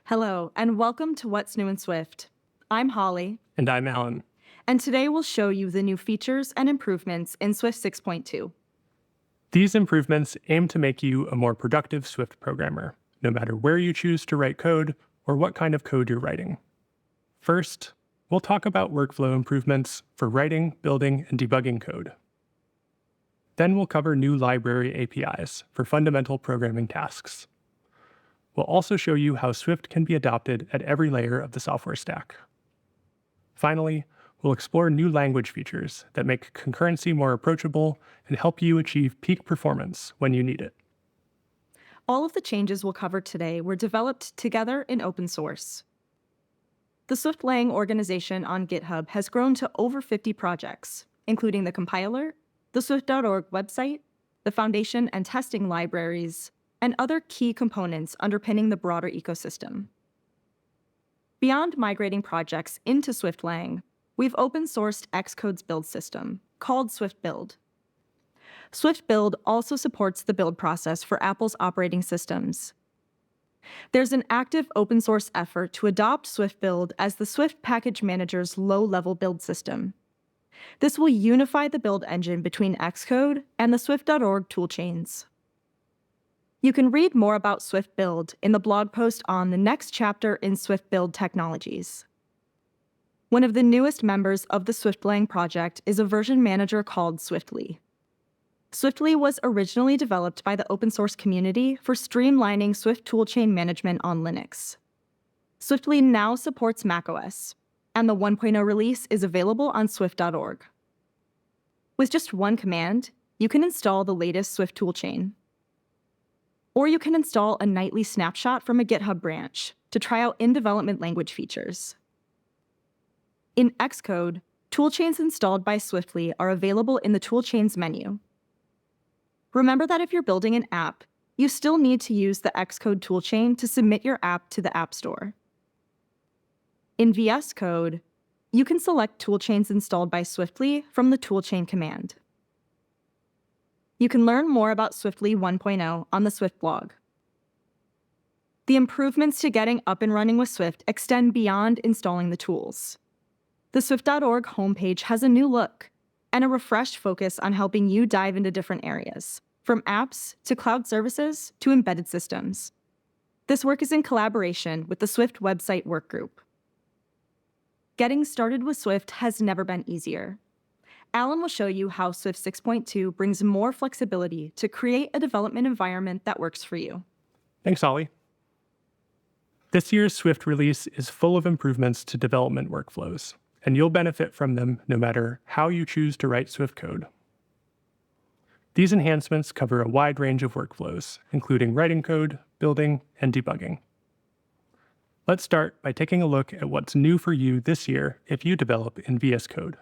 Hello, and welcome to What's New in Swift. I'm Holly, And I'm Alan. and today we'll show you the new features and improvements in Swift 6.2. These improvements aim to make you a more productive Swift programmer, no matter where you choose to write code or what kind of code you're writing. First, we'll talk about workflow improvements for writing, building, and debugging code. Then we'll cover new library APIs for fundamental programming tasks. We'll also show you how Swift can be adopted at every layer of the software stack. Finally, we'll explore new language features that make concurrency more approachable and help you achieve peak performance when you need it. All of the changes we'll cover today were developed together in open source. The swiftlang organization on GitHub has grown to over 50 projects, including the compiler, the swift.org website, the foundation and testing libraries, and other key components underpinning the broader ecosystem. Beyond migrating projects into swiftlang, we've open-sourced Xcode's build system, called Swift Build. Swift Build also supports the build process for Apple's operating systems. There's an active open-source effort to adopt Swift Build as the Swift package manager's low-level build system. This will unify the build engine between Xcode and the swift.org toolchains. You can read more about Swift Build in the blog post on the next chapter in Swift Build Technologies. One of the newest members of the swiftlang project is a version manager called Swiftly. Swiftly was originally developed by the open source community for streamlining Swift toolchain management on Linux. Swiftly now supports macOS, and the 1.0 release is available on swift.org. With just one command, you can install the latest Swift toolchain. Or you can install a nightly snapshot from a GitHub branch to try out in-development language features. In Xcode, toolchains installed by Swiftly are available in the Toolchains menu. Remember that if you're building an app, you still need to use the Xcode toolchain to submit your app to the App Store. In VS Code, you can select toolchains installed by Swiftly from the toolchain command. You can learn more about Swiftly 1.0 on the Swift blog. The improvements to getting up and running with Swift extend beyond installing the tools. The swift.org homepage has a new look and a refreshed focus on helping you dive into different areas, from apps to cloud services to embedded systems. This work is in collaboration with the Swift website workgroup. Getting started with Swift has never been easier. Alan will show you how Swift 6.2 brings more flexibility to create a development environment that works for you. Thanks, Ollie. This year's Swift release is full of improvements to development workflows, and you'll benefit from them no matter how you choose to write Swift code. These enhancements cover a wide range of workflows, including writing code, building, and debugging. Let's start by taking a look at what's new for you this year if you develop in VS Code.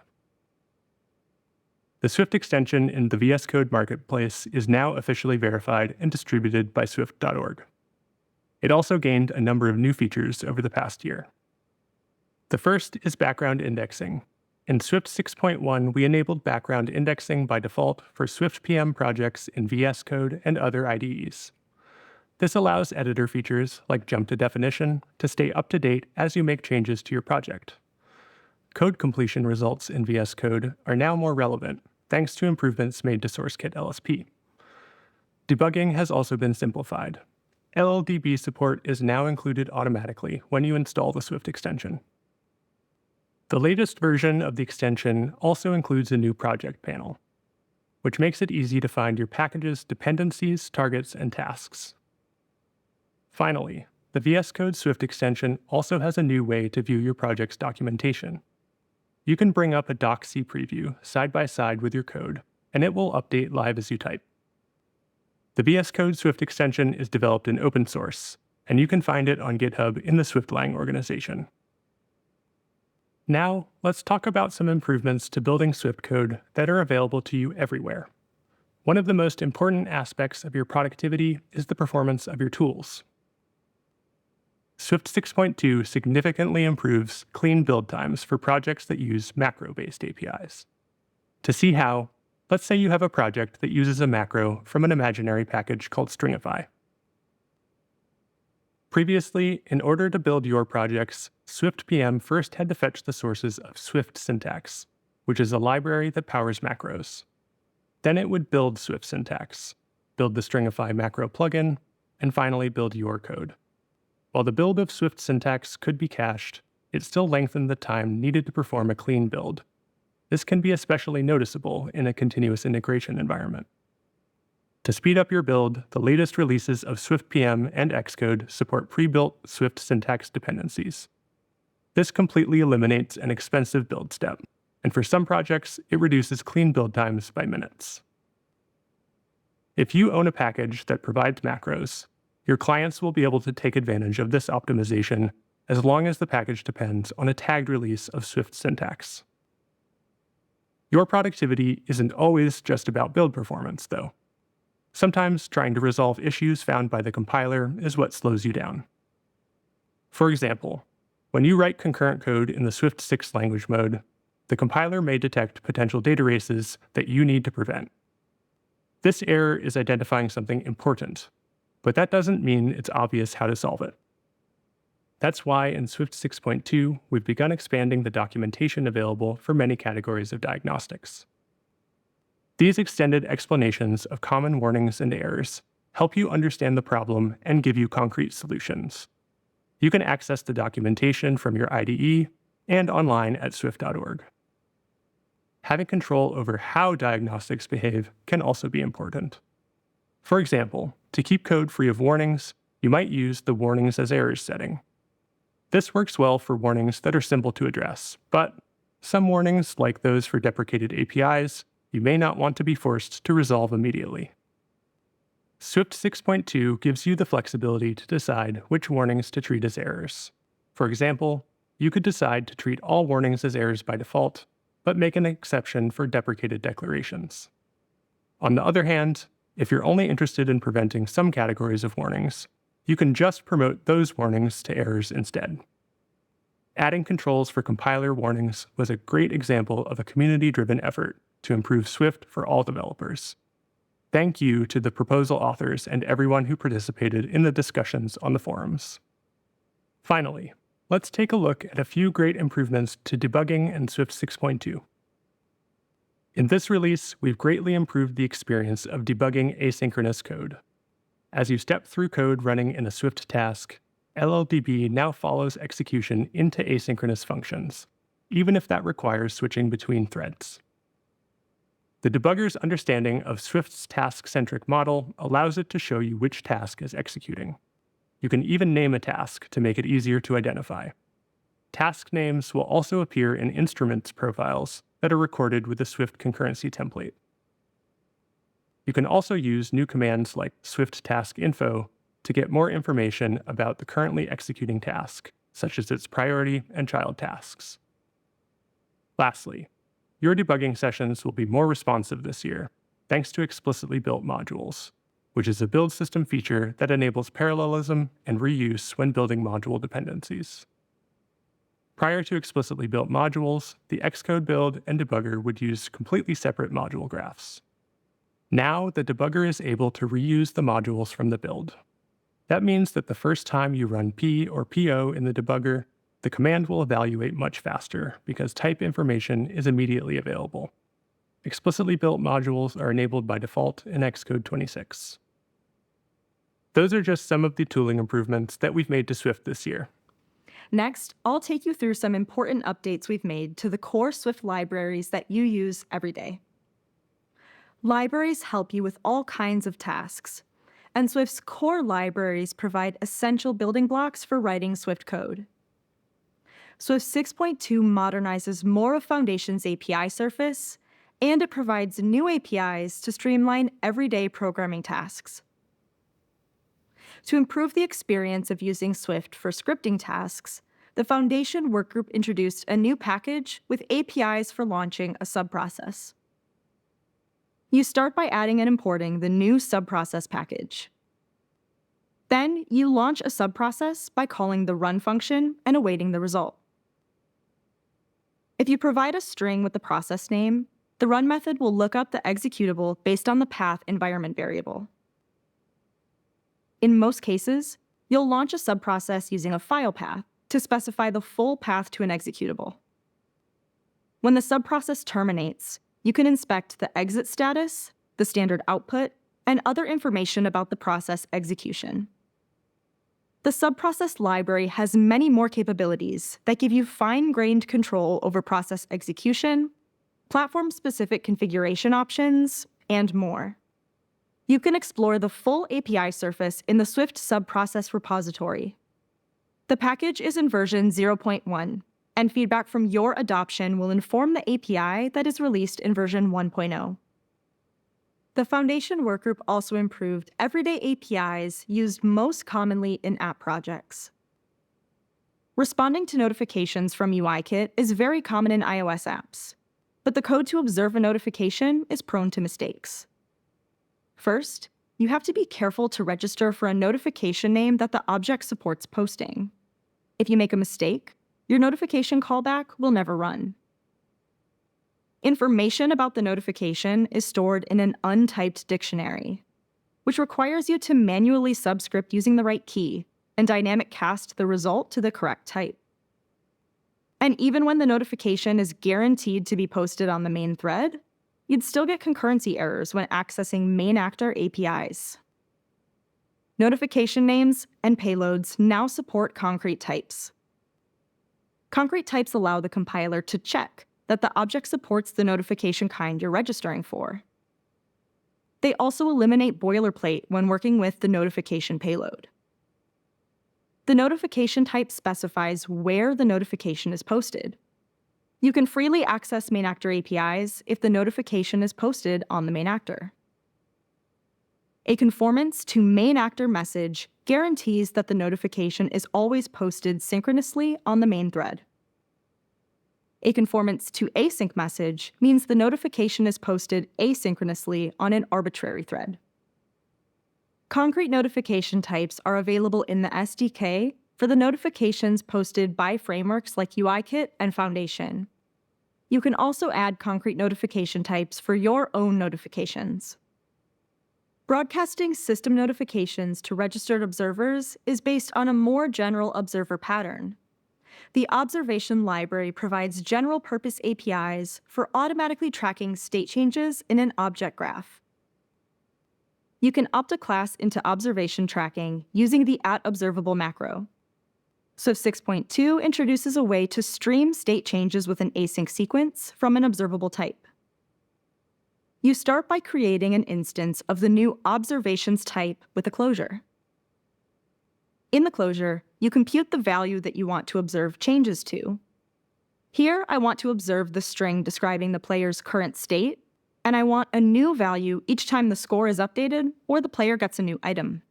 The Swift extension in the VS Code marketplace is now officially verified and distributed by swift.org. It also gained a number of new features over the past year. The first is background indexing. In Swift 6.1, we enabled background indexing by default for Swift PM projects in VS Code and other IDEs. This allows editor features like jump to definition to stay up to date as you make changes to your project. Code completion results in VS Code are now more relevant, thanks to improvements made to SourceKit LSP. Debugging has also been simplified. LLDB support is now included automatically when you install the Swift extension. The latest version of the extension also includes a new project panel, which makes it easy to find your package's dependencies, targets, and tasks. Finally, the VS Code Swift extension also has a new way to view your project's documentation. You can bring up a doc.c preview side by side with your code, and it will update live as you type. The VS Code Swift extension is developed in open source, and you can find it on GitHub in the swiftlang organization. Now, let's talk about some improvements to building Swift code that are available to you everywhere. One of the most important aspects of your productivity is the performance of your tools. Swift 6.2 significantly improves clean build times for projects that use macro-based APIs. To see how, let's say you have a project that uses a macro from an imaginary package called Stringify. Previously, in order to build your projects, Swift PM first had to fetch the sources of Swift syntax, which is a library that powers macros. Then it would build Swift syntax, build the Stringify macro plugin, and finally build your code. While the build of Swift syntax could be cached, it still lengthened the time needed to perform a clean build. This can be especially noticeable in a continuous integration environment. To speed up your build, the latest releases of Swift PM and Xcode support pre-built Swift syntax dependencies. This completely eliminates an expensive build step, and for some projects, it reduces clean build times by minutes. If you own a package that provides macros, your clients will be able to take advantage of this optimization as long as the package depends on a tagged release of Swift syntax. Your productivity isn't always just about build performance, though. Sometimes trying to resolve issues found by the compiler is what slows you down. For example, when you write concurrent code in the Swift 6 language mode, the compiler may detect potential data races that you need to prevent. This error is identifying something important, but that doesn't mean it's obvious how to solve it. That's why in Swift 6.2, we've begun expanding the documentation available for many categories of diagnostics. These extended explanations of common warnings and errors help you understand the problem and give you concrete solutions. You can access the documentation from your IDE and online at swift.org. Having control over how diagnostics behave can also be important. For example, to keep code free of warnings, you might use the warnings as errors setting. This works well for warnings that are simple to address, but some warnings, like those for deprecated APIs, you may not want to be forced to resolve immediately. Swift 6.2 gives you the flexibility to decide which warnings to treat as errors. For example, you could decide to treat all warnings as errors by default, but make an exception for deprecated declarations. On the other hand, if you're only interested in preventing some categories of warnings, you can just promote those warnings to errors instead. Adding controls for compiler warnings was a great example of a community-driven effort to improve Swift for all developers. Thank you to the proposal authors and everyone who participated in the discussions on the forums. Finally, let's take a look at a few great improvements to debugging in Swift 6.2. In this release, we've greatly improved the experience of debugging asynchronous code. As you step through code running in a Swift task, LLDB now follows execution into asynchronous functions, even if that requires switching between threads. The debugger's understanding of Swift's task-centric model allows it to show you which task is executing. You can even name a task to make it easier to identify. Task names will also appear in instruments profiles that are recorded with the Swift concurrency template. You can also use new commands like Swift task info to get more information about the currently executing task, such as its priority and child tasks. Lastly, your debugging sessions will be more responsive this year, thanks to explicitly built modules, which is a build system feature that enables parallelism and reuse when building module dependencies. Prior to explicitly built modules, the Xcode build and debugger would use completely separate module graphs. Now, the debugger is able to reuse the modules from the build. That means that the first time you run P or PO in the debugger, the command will evaluate much faster because type information is immediately available. Explicitly built modules are enabled by default in Xcode 26. Those are just some of the tooling improvements that we've made to Swift this year. Next, I'll take you through some important updates we've made to the core Swift libraries that you use every day. Libraries help you with all kinds of tasks, and Swift's core libraries provide essential building blocks for writing Swift code. Swift 6.2 modernizes more of Foundation's API surface, and it provides new APIs to streamline everyday programming tasks. To improve the experience of using Swift for scripting tasks, the Foundation Workgroup introduced a new package with APIs for launching a subprocess. You start by adding and importing the new subprocess package. Then, you launch a subprocess by calling the run function and awaiting the result. If you provide a string with the process name, the run method will look up the executable based on the path environment variable. In most cases, You'll launch a subprocess using a file path to specify the full path to an executable. When the subprocess terminates, you can inspect the exit status, the standard output, and other information about the process execution. The subprocess library has many more capabilities that give you fine-grained control over process execution, platform-specific configuration options, and more. You can explore the full API surface in the Swift subprocess repository. The package is in version 0.1, and feedback from your adoption will inform the API that is released in version 1.0. The Foundation workgroup also improved everyday APIs used most commonly in app projects. Responding to notifications from UIKit is very common in iOS apps, but the code to observe a notification is prone to mistakes. First, you have to be careful to register for a notification name that the object supports posting. If you make a mistake, your notification callback will never run. Information about the notification is stored in an untyped dictionary, which requires you to manually subscript using the right key and dynamic cast the result to the correct type. And even when the notification is guaranteed to be posted on the main thread, you'd still get concurrency errors when accessing main actor APIs. Notification names and payloads now support concrete types. Concrete types allow the compiler to check that the object supports the notification kind you're registering for. They also eliminate boilerplate when working with the notification payload. The notification type specifies where the notification is posted. You can freely access main actor APIs if the notification is posted on the main actor. A conformance to main actor message guarantees that the notification is always posted synchronously on the main thread. A conformance to async message means the notification is posted asynchronously on an arbitrary thread. Concrete notification types are available in the SDK for the notifications posted by frameworks like UIKit and Foundation. You can also add concrete notification types for your own notifications. Broadcasting system notifications to registered observers is based on a more general observer pattern. The observation library provides general-purpose APIs for automatically tracking state changes in an object graph. You can opt a class into observation tracking using the @observable macro. Swift 6.2 introduces a way to stream state changes with an async sequence from an observable type. You start by creating an instance of the new observations type with a closure. In the closure, you compute the value that you want to observe changes to. Here, I want to observe the string describing the player's current state, and I want a new value each time the score is updated or the player gets a new item.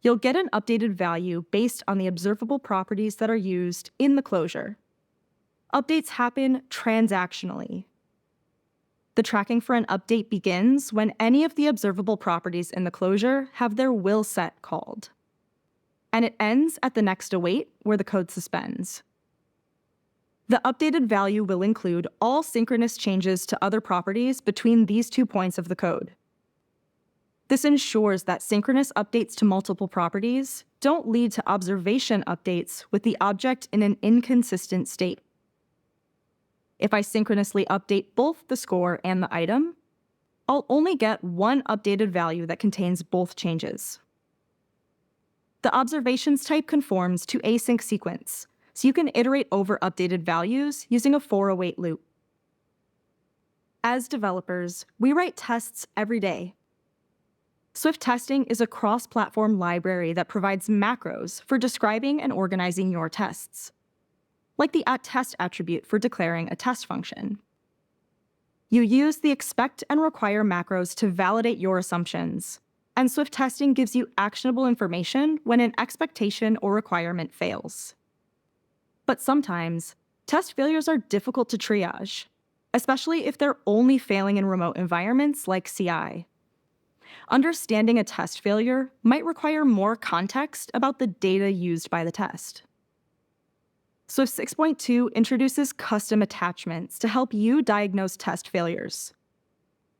You'll get an updated value based on the observable properties that are used in the closure. Updates happen transactionally. The tracking for an update begins when any of the observable properties in the closure have their will set called. And it ends at the next await, where the code suspends. The updated value will include all synchronous changes to other properties between these 2 points of the code. This ensures that synchronous updates to multiple properties don't lead to observation updates with the object in an inconsistent state. If I synchronously update both the score and the item, I'll only get one updated value that contains both changes. The observations type conforms to async sequence, so you can iterate over updated values using a for-await loop. As developers, we write tests every day. Swift testing is a cross-platform library that provides macros for describing and organizing your tests, like the @test attribute for declaring a test function. You use the expect and require macros to validate your assumptions, and Swift testing gives you actionable information when an expectation or requirement fails. But sometimes, test failures are difficult to triage, especially if they're only failing in remote environments like CI. Understanding a test failure might require more context about the data used by the test. Swift 6.2 introduces custom attachments to help you diagnose test failures.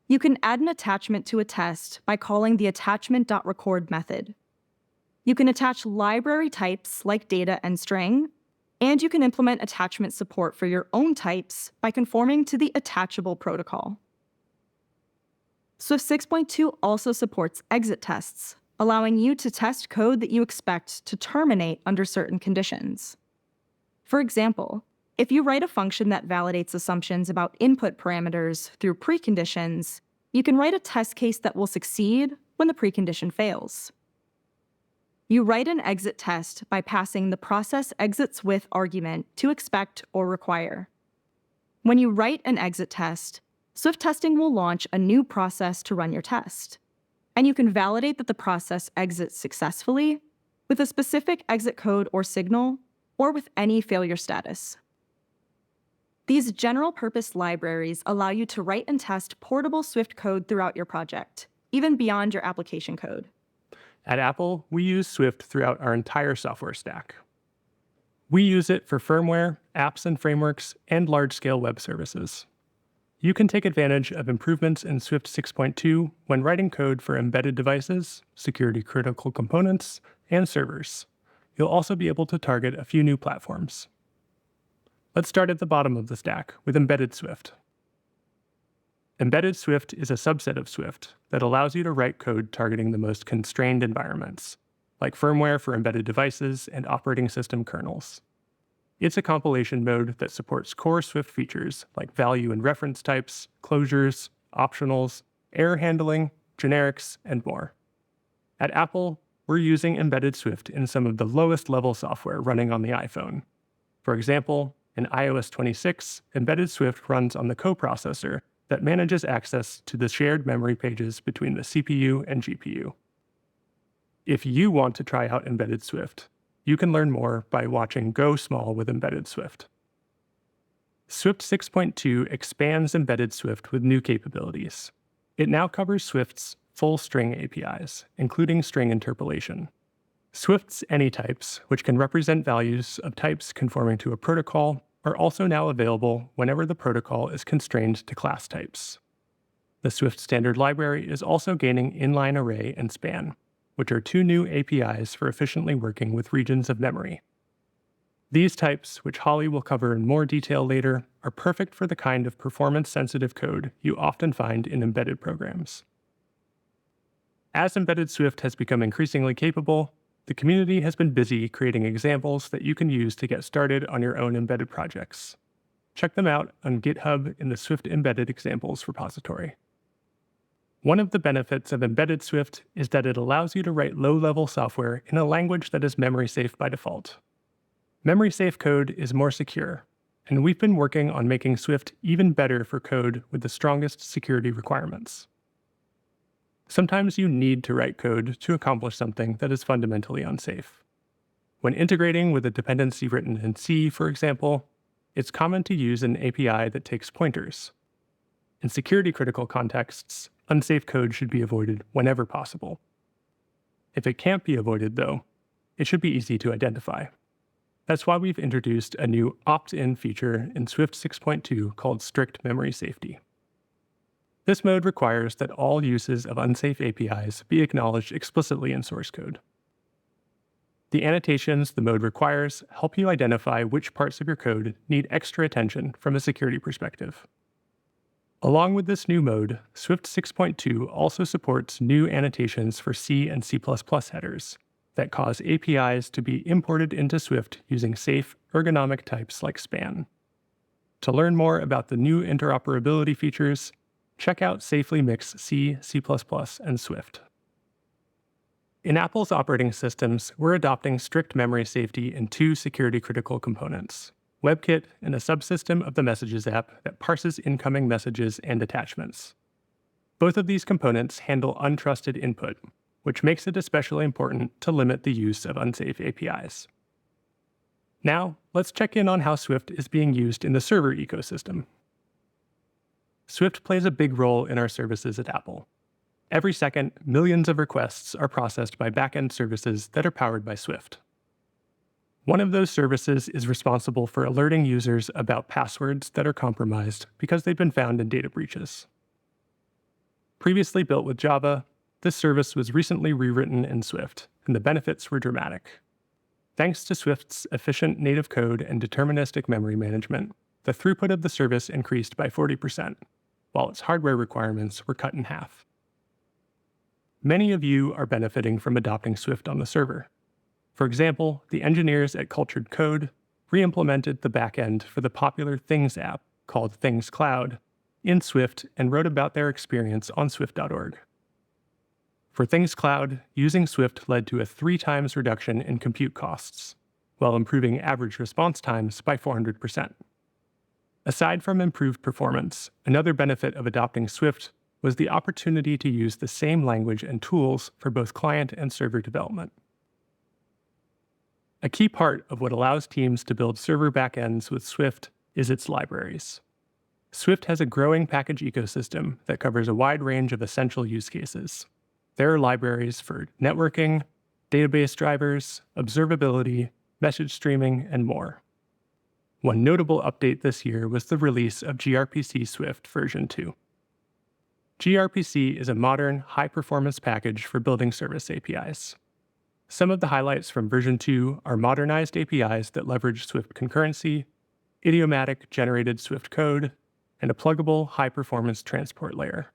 You can add an attachment to a test by calling the attachment.record method. You can attach library types like data and string, and you can implement attachment support for your own types by conforming to the attachable protocol. Swift 6.2 also supports exit tests, allowing you to test code that you expect to terminate under certain conditions. For example, if you write a function that validates assumptions about input parameters through preconditions, you can write a test case that will succeed when the precondition fails. You write an exit test by passing the process exits with argument to expect or require. When you write an exit test, Swift testing will launch a new process to run your test, and you can validate that the process exits successfully with a specific exit code or signal, or with any failure status. These general-purpose libraries allow you to write and test portable Swift code throughout your project, even beyond your application code. At Apple, we use Swift throughout our entire software stack. We use it for firmware, apps and frameworks, and large-scale web services. You can take advantage of improvements in Swift 6.2 when writing code for embedded devices, security-critical components, and servers. You'll also be able to target a few new platforms. Let's start at the bottom of the stack with Embedded Swift. Embedded Swift is a subset of Swift that allows you to write code targeting the most constrained environments, like firmware for embedded devices and operating system kernels. It's a compilation mode that supports core Swift features like value and reference types, closures, optionals, error handling, generics, and more. At Apple, we're using Embedded Swift in some of the lowest level software running on the iPhone. For example, in iOS 26, Embedded Swift runs on the coprocessor that manages access to the shared memory pages between the CPU and GPU. If you want to try out Embedded Swift, you can learn more by watching Go Small with Embedded Swift. Swift 6.2 expands Embedded Swift with new capabilities. It now covers Swift's full string APIs, including string interpolation. Swift's anytypes, which can represent values of types conforming to a protocol, are also now available whenever the protocol is constrained to class types. The Swift standard library is also gaining inline array and span, which are two new APIs for efficiently working with regions of memory. These types, which Holly will cover in more detail later, are perfect for the kind of performance-sensitive code you often find in embedded programs. As Embedded Swift has become increasingly capable, the community has been busy creating examples that you can use to get started on your own embedded projects. Check them out on GitHub in the Swift Embedded Examples repository. One of the benefits of Embedded Swift is that it allows you to write low-level software in a language that is memory-safe by default. Memory-safe code is more secure, and we've been working on making Swift even better for code with the strongest security requirements. Sometimes you need to write code to accomplish something that is fundamentally unsafe. When integrating with a dependency written in C, for example, it's common to use an API that takes pointers. In security-critical contexts, unsafe code should be avoided whenever possible. If it can't be avoided, though, it should be easy to identify. That's why we've introduced a new opt-in feature in Swift 6.2 called Strict Memory Safety. This mode requires that all uses of unsafe APIs be acknowledged explicitly in source code. The annotations the mode requires help you identify which parts of your code need extra attention from a security perspective. Along with this new mode, Swift 6.2 also supports new annotations for C and C++ headers that cause APIs to be imported into Swift using safe, ergonomic types like span. To learn more about the new interoperability features, check out Safely Mix C, C++, and Swift. In Apple's operating systems, we're adopting strict memory safety in two security-critical components: WebKit and a subsystem of the Messages app that parses incoming messages and attachments. Both of these components handle untrusted input, which makes it especially important to limit the use of unsafe APIs. Now, let's check in on how Swift is being used in the server ecosystem. Swift plays a big role in our services at Apple. Every second, millions of requests are processed by backend services that are powered by Swift. One of those services is responsible for alerting users about passwords that are compromised because they've been found in data breaches. Previously built with Java, this service was recently rewritten in Swift and the benefits were dramatic. Thanks to Swift's efficient native code and deterministic memory management, the throughput of the service increased by 40%, while its hardware requirements were cut in half. Many of you are benefiting from adopting Swift on the server. For example, the engineers at Cultured Code re-implemented the backend for the popular Things app called Things Cloud in Swift and wrote about their experience on swift.org. For Things Cloud, using Swift led to a 3 times reduction in compute costs, while improving average response times by 400%. Aside from improved performance, another benefit of adopting Swift was the opportunity to use the same language and tools for both client and server development. A key part of what allows teams to build server backends with Swift is its libraries. Swift has a growing package ecosystem that covers a wide range of essential use cases. There are libraries for networking, database drivers, observability, message streaming, and more. One notable update this year was the release of gRPC Swift version 2. gRPC is a modern, high-performance package for building service APIs. Some of the highlights from version 2 are modernized APIs that leverage Swift concurrency, idiomatic generated Swift code, and a pluggable, high-performance transport layer.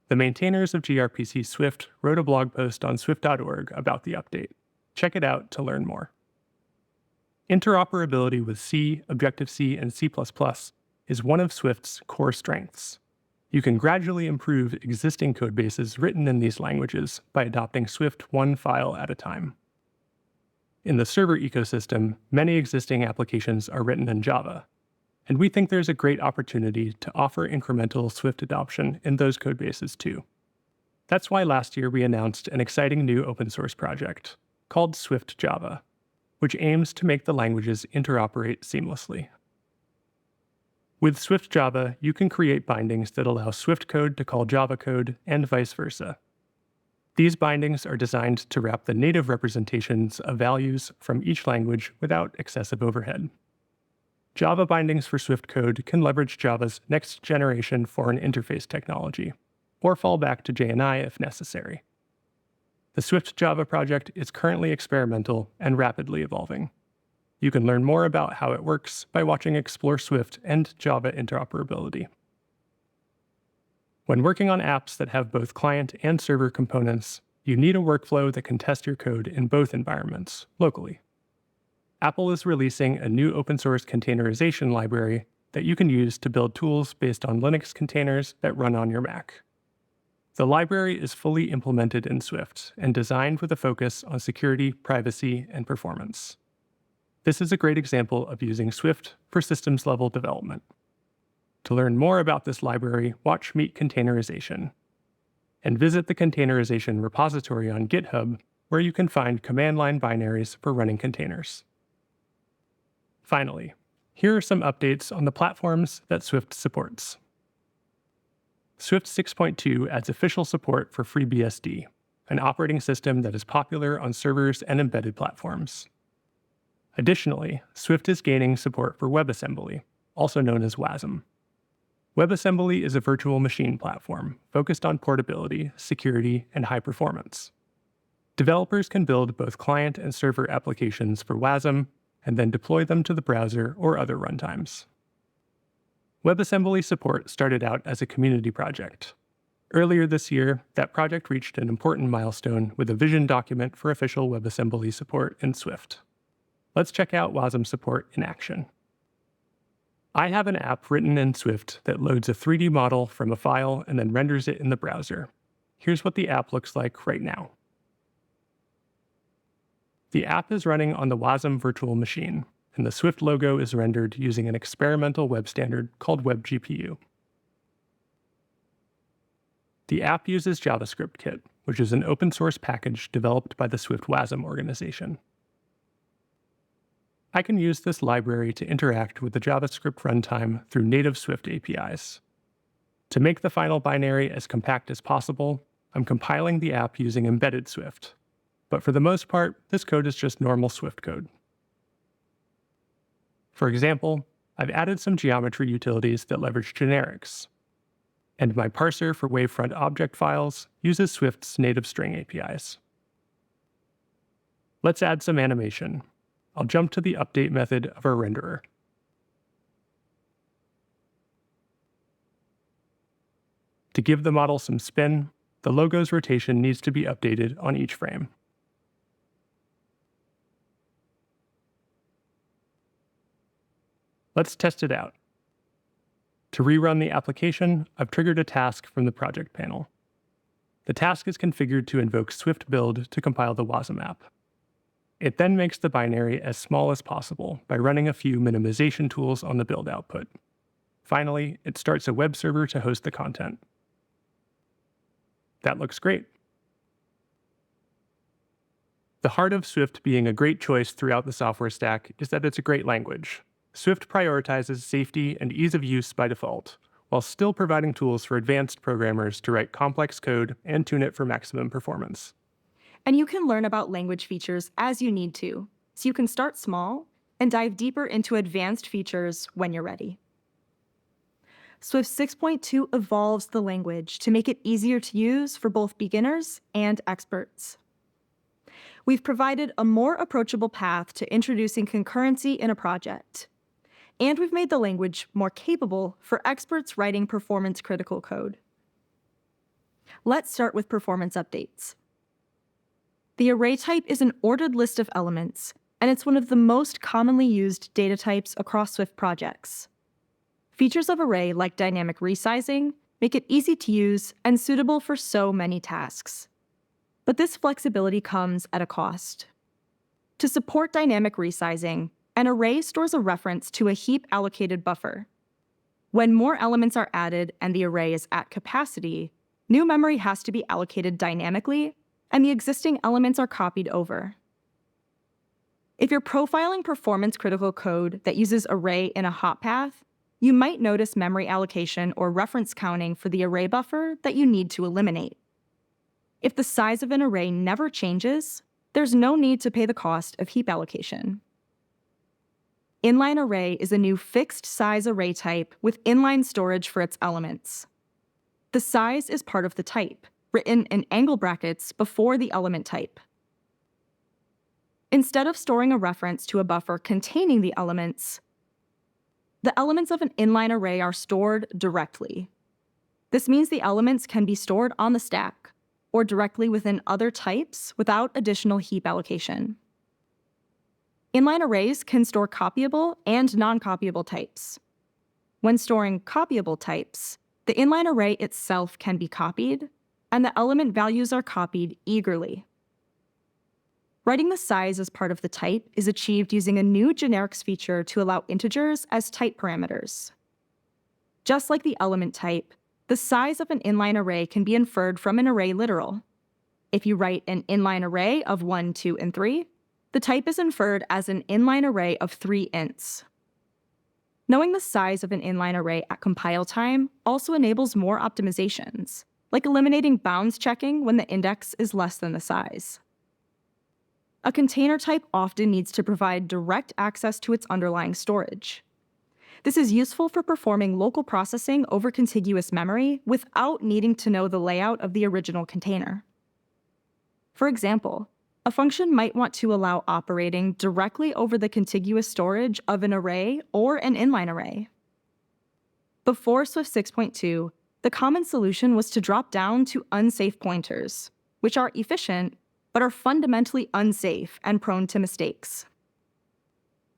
The maintainers of gRPC Swift wrote a blog post on swift.org about the update. Check it out to learn more. Interoperability with C, Objective-C, and C++ is one of Swift's core strengths. You can gradually improve existing codebases written in these languages by adopting Swift one file at a time. In the server ecosystem, many existing applications are written in Java, and we think there's a great opportunity to offer incremental Swift adoption in those codebases too. That's why last year we announced an exciting new open source project called Swift Java, which aims to make the languages interoperate seamlessly. With Swift Java, you can create bindings that allow Swift code to call Java code and vice versa. These bindings are designed to wrap the native representations of values from each language without excessive overhead. Java bindings for Swift code can leverage Java's next-generation foreign interface technology, or fall back to JNI if necessary. The Swift Java project is currently experimental and rapidly evolving. You can learn more about how it works by watching Explore Swift and Java interoperability. When working on apps that have both client and server components, you need a workflow that can test your code in both environments, locally. Apple is releasing a new open-source containerization library that you can use to build tools based on Linux containers that run on your Mac. The library is fully implemented in Swift and designed with a focus on security, privacy, and performance. This is a great example of using Swift for systems-level development. To learn more about this library, watch Meet Containerization, and visit the containerization repository on GitHub, where you can find command line binaries for running containers. Finally, here are some updates on the platforms that Swift supports. Swift 6.2 adds official support for FreeBSD, an operating system that is popular on servers and embedded platforms. Additionally, Swift is gaining support for WebAssembly, also known as WASM. WebAssembly is a virtual machine platform focused on portability, security, and high performance. Developers can build both client and server applications for WASM and then deploy them to the browser or other runtimes. WebAssembly support started out as a community project. Earlier this year, that project reached an important milestone with a vision document for official WebAssembly support in Swift. Let's check out WASM support in action. I have an app written in Swift that loads a 3D model from a file and then renders it in the browser. Here's what the app looks like right now. The app is running on the WASM virtual machine, and the Swift logo is rendered using an experimental web standard called WebGPU. The app uses JavaScript Kit, which is an open-source package developed by the Swift WASM organization. I can use this library to interact with the JavaScript runtime through native Swift APIs. To make the final binary as compact as possible, I'm compiling the app using embedded Swift. But for the most part, this code is just normal Swift code. For example, I've added some geometry utilities that leverage generics, and my parser for wavefront object files uses Swift's native string APIs. Let's add some animation. I'll jump to the update method of our renderer. To give the model some spin, the logo's rotation needs to be updated on each frame. Let's test it out. To rerun the application, I've triggered a task from the project panel. The task is configured to invoke Swift build to compile the WASM app. It then makes the binary as small as possible by running a few minimization tools on the build output. Finally, it starts a web server to host the content. That looks great. The heart of Swift being a great choice throughout the software stack is that it's a great language. Swift prioritizes safety and ease of use by default, while still providing tools for advanced programmers to write complex code and tune it for maximum performance. And you can learn about language features as you need to, so you can start small and dive deeper into advanced features when you're ready. Swift 6.2 evolves the language to make it easier to use for both beginners and experts. We've provided a more approachable path to introducing concurrency in a project, and we've made the language more capable for experts writing performance-critical code. Let's start with performance updates. The array type is an ordered list of elements, and it's one of the most commonly used data types across Swift projects. Features of array like dynamic resizing make it easy to use and suitable for so many tasks. But this flexibility comes at a cost. To support dynamic resizing, an array stores a reference to a heap allocated buffer. When more elements are added and the array is at capacity, new memory has to be allocated dynamically, and the existing elements are copied over. If you're profiling performance-critical code that uses array in a hop path, you might notice memory allocation or reference counting for the array buffer that you need to eliminate. If the size of an array never changes, there's no need to pay the cost of heap allocation. Inline array is a new fixed-size array type with inline storage for its elements. The size is part of the type, written in angle brackets before the element type. Instead of storing a reference to a buffer containing the elements of an inline array are stored directly. This means the elements can be stored on the stack, or directly within other types without additional heap allocation. Inline arrays can store copyable and non-copyable types. When storing copyable types, the inline array itself can be copied, and the element values are copied eagerly. Writing the size as part of the type is achieved using a new generics feature to allow integers as type parameters. Just like the element type, the size of an inline array can be inferred from an array literal. If you write an inline array of 1, 2, and 3, the type is inferred as an inline array of 3 ints. Knowing the size of an inline array at compile time also enables more optimizations, like eliminating bounds checking when the index is less than the size. A container type often needs to provide direct access to its underlying storage. This is useful for performing local processing over contiguous memory without needing to know the layout of the original container. For example, a function might want to allow operating directly over the contiguous storage of an array or an inline array. Before Swift 6.2, the common solution was to drop down to unsafe pointers, which are efficient but are fundamentally unsafe and prone to mistakes.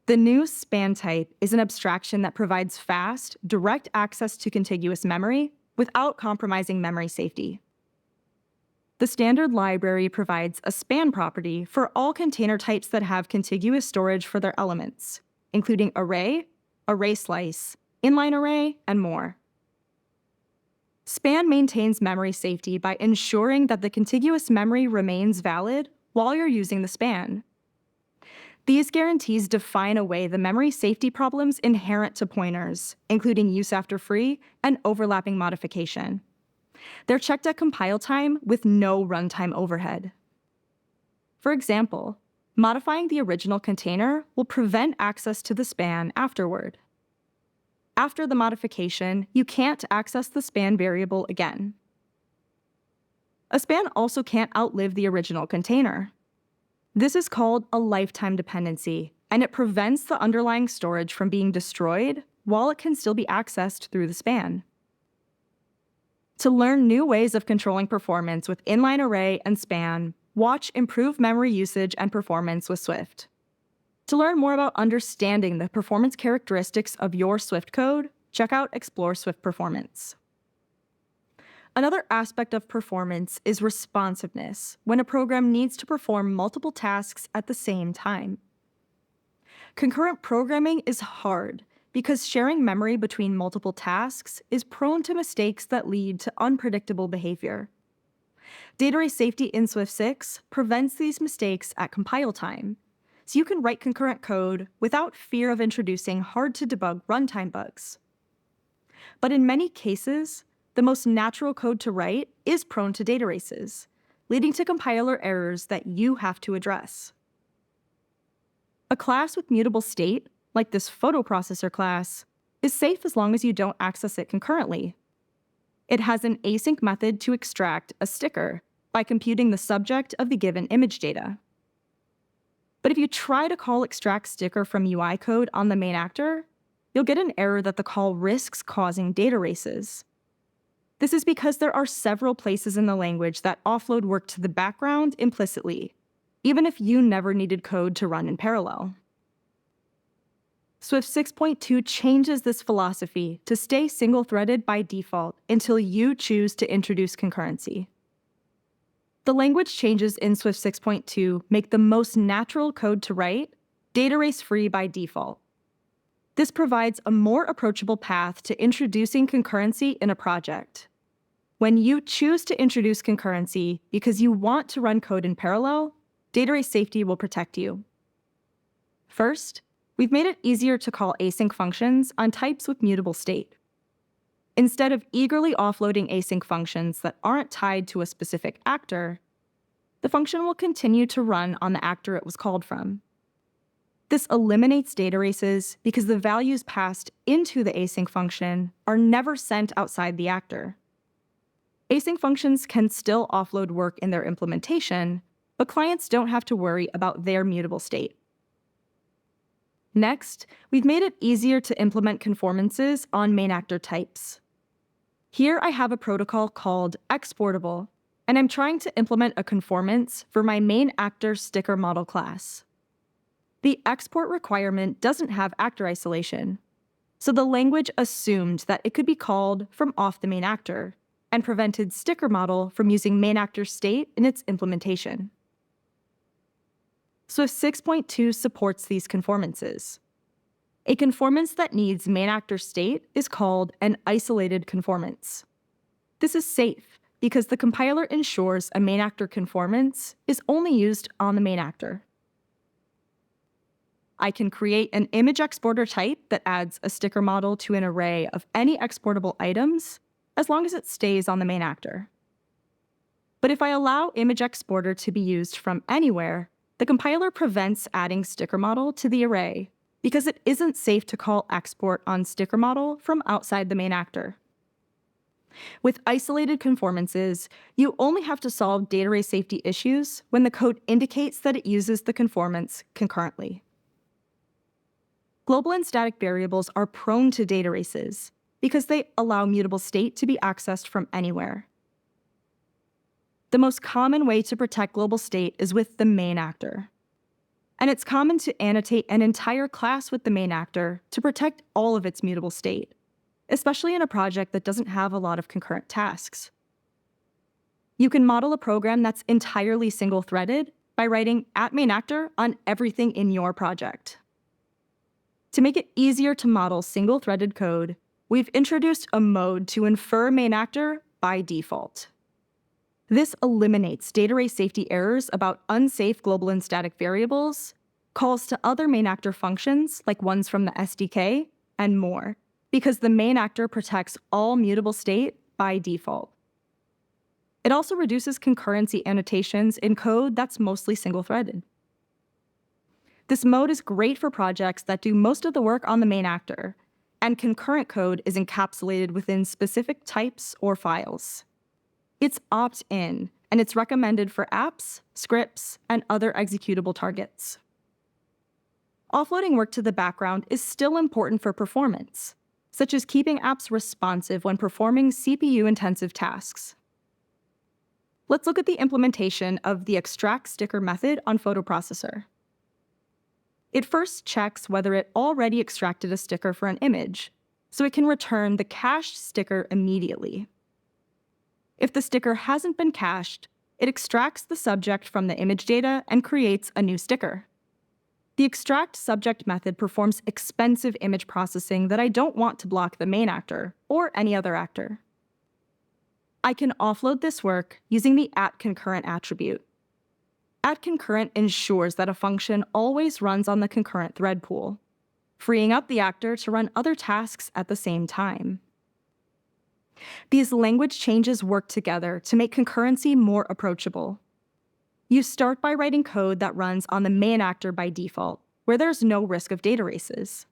The new span type is an abstraction that provides fast, direct access to contiguous memory without compromising memory safety. The standard library provides a span property for all container types that have contiguous storage for their elements, including array, array slice, inline array, and more. Span maintains memory safety by ensuring that the contiguous memory remains valid while you're using the span. These guarantees define away the memory safety problems inherent to pointers, including use after free and overlapping modification. They're checked at compile time with no runtime overhead. For example, modifying the original container will prevent access to the span afterward. After the modification, you can't access the span variable again. A span also can't outlive the original container. This is called a lifetime dependency, and it prevents the underlying storage from being destroyed while it can still be accessed through the span. To learn new ways of controlling performance with inline array and span, watch Improve Memory Usage and Performance with Swift. To learn more about understanding the performance characteristics of your Swift code, check out Explore Swift Performance. Another aspect of performance is responsiveness, when a program needs to perform multiple tasks at the same time. Concurrent programming is hard because sharing memory between multiple tasks is prone to mistakes that lead to unpredictable behavior. Data array safety in Swift 6 prevents these mistakes at compile time, so you can write concurrent code without fear of introducing hard-to-debug runtime bugs. But in many cases, the most natural code to write is prone to data races, leading to compiler errors that you have to address. A class with mutable state, like this photo processor class, is safe as long as you don't access it concurrently. It has an async method to extract a sticker by computing the subject of the given image data. But if you try to call extract sticker from UI code on the main actor, you'll get an error that the call risks causing data races. This is because there are several places in the language that offload work to the background implicitly, even if you never needed code to run in parallel. Swift 6.2 changes this philosophy to stay single-threaded by default until you choose to introduce concurrency. The language changes in Swift 6.2 make the most natural code to write data race-free by default. This provides a more approachable path to introducing concurrency in a project. When you choose to introduce concurrency because you want to run code in parallel, data race safety will protect you. First, we've made it easier to call async functions on types with mutable state. Instead of eagerly offloading async functions that aren't tied to a specific actor, the function will continue to run on the actor it was called from. This eliminates data races because the values passed into the async function are never sent outside the actor. Async functions can still offload work in their implementation, but clients don't have to worry about their mutable state. Next, we've made it easier to implement conformances on main actor types. Here I have a protocol called exportable, and I'm trying to implement a conformance for my main actor sticker model class. The export requirement doesn't have actor isolation, so the language assumed that it could be called from off the main actor, and prevented sticker model from using main actor state in its implementation. Swift 6.2 supports these conformances. A conformance that needs main actor state is called an isolated conformance. This is safe because the compiler ensures a main actor conformance is only used on the main actor. I can create an image exporter type that adds a sticker model to an array of any exportable items, as long as it stays on the main actor. But if I allow image exporter to be used from anywhere, the compiler prevents adding sticker model to the array because it isn't safe to call export on sticker model from outside the main actor. With isolated conformances, you only have to solve data array safety issues when the code indicates that it uses the conformance concurrently. Global and static variables are prone to data races because they allow mutable state to be accessed from anywhere. The most common way to protect global state is with the main actor. And it's common to annotate an entire class with the main actor to protect all of its mutable state, especially in a project that doesn't have a lot of concurrent tasks. You can model a program that's entirely single-threaded by writing @mainActor on everything in your project. To make it easier to model single-threaded code, we've introduced a mode to infer main actor by default. This eliminates data array safety errors about unsafe global and static variables, calls to other main actor functions like ones from the SDK, and more, because the main actor protects all mutable state by default. It also reduces concurrency annotations in code that's mostly single-threaded. This mode is great for projects that do most of the work on the main actor, and concurrent code is encapsulated within specific types or files. It's opt-in, and it's recommended for apps, scripts, and other executable targets. Offloading work to the background is still important for performance, such as keeping apps responsive when performing CPU-intensive tasks. Let's look at the implementation of the extract sticker method on photoprocessor. It first checks whether it already extracted a sticker for an image, so it can return the cached sticker immediately. If the sticker hasn't been cached, it extracts the subject from the image data and creates a new sticker. The extract subject method performs expensive image processing that I don't want to block the main actor or any other actor. I can offload this work using the @concurrent attribute. @concurrent ensures that a function always runs on the concurrent thread pool, freeing up the actor to run other tasks at the same time. These language changes work together to make concurrency more approachable. You start by writing code that runs on the main actor by default, where there's no risk of data races.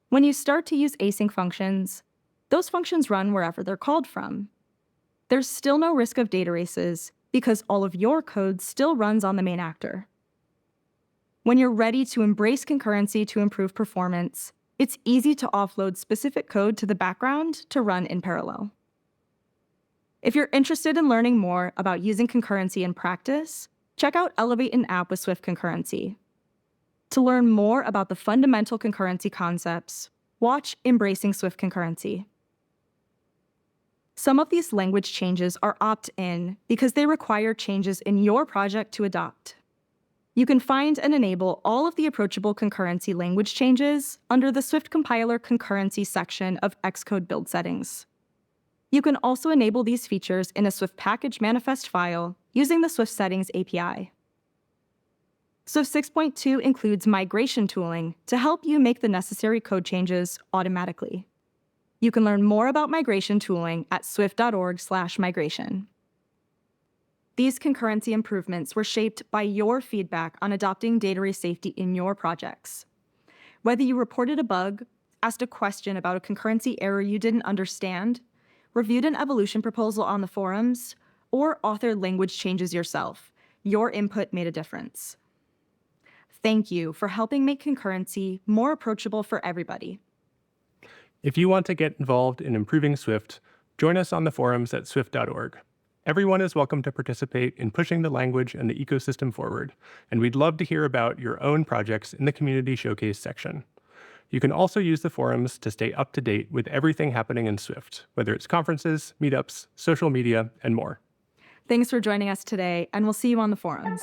When you start to use async functions, those functions run wherever they're called from. There's still no risk of data races because all of your code still runs on the main actor. When you're ready to embrace concurrency to improve performance, it's easy to offload specific code to the background to run in parallel. If you're interested in learning more about using concurrency in practice, check out Elevate an App with Swift Concurrency. To learn more about the fundamental concurrency concepts, watch Embracing Swift Concurrency. Some of these language changes are opt-in because they require changes in your project to adopt. You can find and enable all of the approachable concurrency language changes under the Swift Compiler Concurrency section of Xcode build settings. You can also enable these features in a Swift package manifest file using the Swift Settings API. Swift 6.2 includes migration tooling to help you make the necessary code changes automatically. You can learn more about migration tooling at swift.org/migration. These concurrency improvements were shaped by your feedback on adopting data race safety in your projects. Whether you reported a bug, asked a question about a concurrency error you didn't understand, reviewed an evolution proposal on the forums, or authored language changes yourself, your input made a difference. Thank you for helping make concurrency more approachable for everybody. If you want to get involved in improving Swift, join us on the forums at swift.org. Everyone is welcome to participate in pushing the language and the ecosystem forward, and we'd love to hear about your own projects in the Community Showcase section. You can also use the forums to stay up to date with everything happening in Swift, whether it's conferences, meetups, social media, and more. Thanks for joining us today, and we'll see you on the forums.